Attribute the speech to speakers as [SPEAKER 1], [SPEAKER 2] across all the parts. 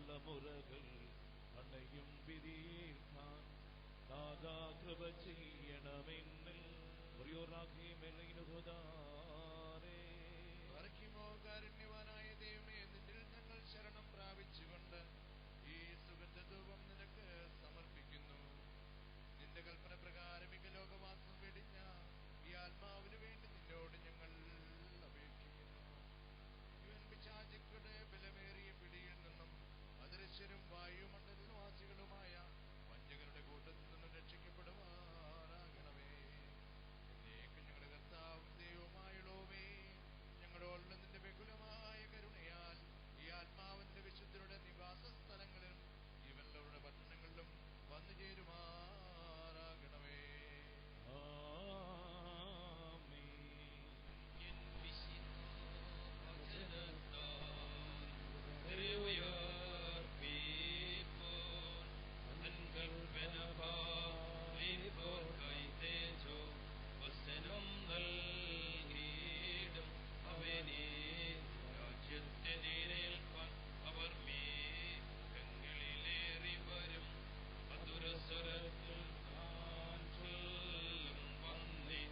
[SPEAKER 1] തലമുറകൾ അണയും വിധിയേൽക്കാൻ ദാതാ കൃപ ചെയ്യണമെന്നിൽ
[SPEAKER 2] കാരുണ്യവാനായ ദൈവമേ, നിന്നിൽ ഞങ്ങൾ ശരണം പ്രാപിച്ചുകൊണ്ട് ഈ സുഗന്ധധൂപം നിനക്ക് സമർപ്പിക്കുന്നു. നിന്റെ കൽപ്പന പ്രകാരം ലോകവാസം വെടിഞ്ഞ ഈ ആത്മാവിന് വേണ്ടി നിന്നോട് ഞങ്ങൾ അപേക്ഷിക്കുന്നു. പിശാചുക്കളുടെ ബലമേറിയ പിടിയിൽ നിന്നും അദൃശ്യരും വായുമണ്ഡലവാസികളുമായ വഞ്ചകരുടെ കൂട്ടത്തിൽ നിന്നും രക്ഷിക്കപ്പെടുവാനാകണമേ. എന്നേക്കും ഞങ്ങളുടെ കർത്താവും ദൈവവുമായുള്ളവേ, ഞങ്ങളോടുള്ള നിന്റെ ബഹുലമായ കരുണയാൽ ഈ ആത്മാവിന്റെ വിശുദ്ധരുടെ നിവാസ സ്ഥലങ്ങളിലും ജീവനുള്ളവരുടെ പട്ടണങ്ങളിലും വന്നു ചേരുമാറാകണമേ.
[SPEAKER 3] അവർ മേഘങ്ങളിലേറി വരും മധുരസ്വരത്തിൽ വന്നി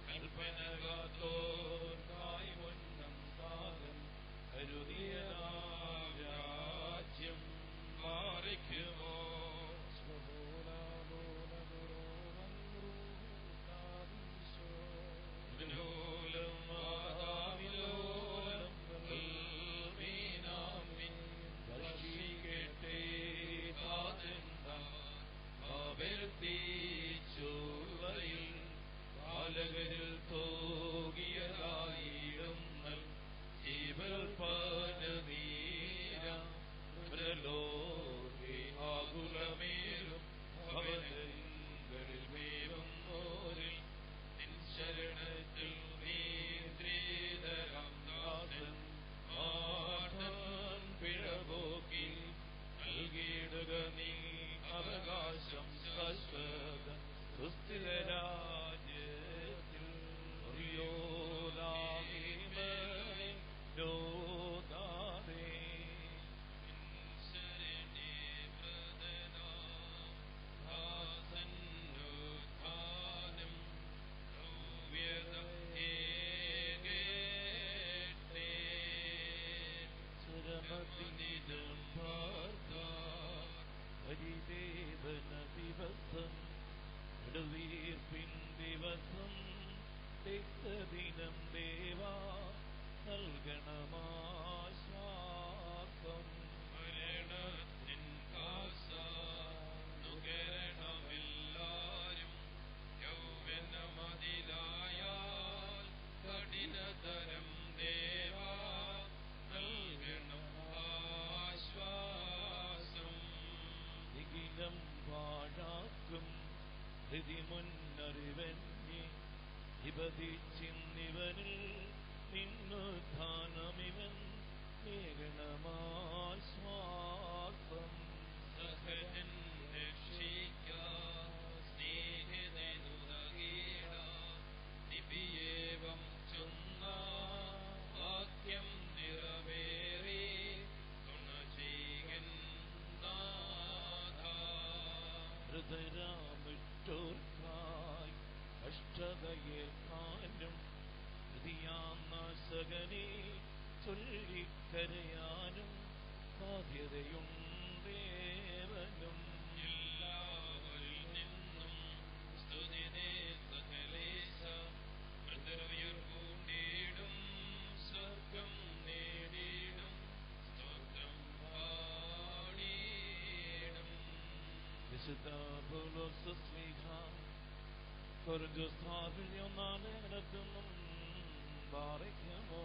[SPEAKER 3] കൽപ്പനകാത്തോർക്കായി മുന്നം കാലം കരുതിയ രാജ്യം മാറിക്കുമോ? ോലം മാതാവിലോലം മീനാമിൻ വർഷിക്കട്ടെ ചൂവയിൽ ബാലകരിൽ തോകിയതായിടും ജീവൽ പനീരലോകി ആകുലമേലും ഭവനങ്ങളിൽ മേലും ഓരിൽ ശരണത്തിൽ നീദ്രീതരാം ദാസൻ മാഠൻ പിഴപോക്കി നൽകിയിടുക നീ അവകാശം ശാശ്വത സുസ്ഥിര രാജ്യത്തിൽ.
[SPEAKER 1] ഹരിദേവന ദിവസം വീർപ്പിൻ ദിവസം തിക്തദിനം ദേവാ നൽകണമാശ്വാസം.
[SPEAKER 3] മരണത്തിൻ കാസനുകരണമെല്ലാരും യൗവനമതിലായാൽ കഠിനതരം ദേവാ നൽകണം ആശ്വാസം.
[SPEAKER 1] നിഖിലം പാഴാക്കും ഹൃതി മുന്നറിവന്യേ വിപതിച്ചിന്നിവനിൽ നിന്നുദ്ധാനമിവൻ മേഘണമാശ്വാസം.
[SPEAKER 3] സഹജൻ രക്ഷിക്കാം സ്നേഹിതനുതകീട ദിപിയേവം ചൊന്ന വാക്യം നിറവേറി തുണ ചെയ്യൻ നാഥ.
[SPEAKER 1] ഹൃദരാമിട്ടോർക്കായി കഷ്ടതയേൽക്കാനും ഹൃദിയാം നാശകനെ ചൊല്ലിക്കരയാനും ബാധ്യതയുണ്ടേവനും.
[SPEAKER 3] എല്ലാവരിൽ നിന്നും സ്തുതിനെ സകലേശ മൃതരുയർപ്പൂണ്ടിടും സ്വർഗം നേടിയിടും സ്തോത്രം പാടിയിടും.
[SPEAKER 1] വിശുദ്ധ പൗലോസ് ശ്ലീഹ കൊരിന്ത്യർ സ്ഥാപിൽ ഒന്നാം ലേഖനത്തിൽ നിന്നും വായിക്കുമോ?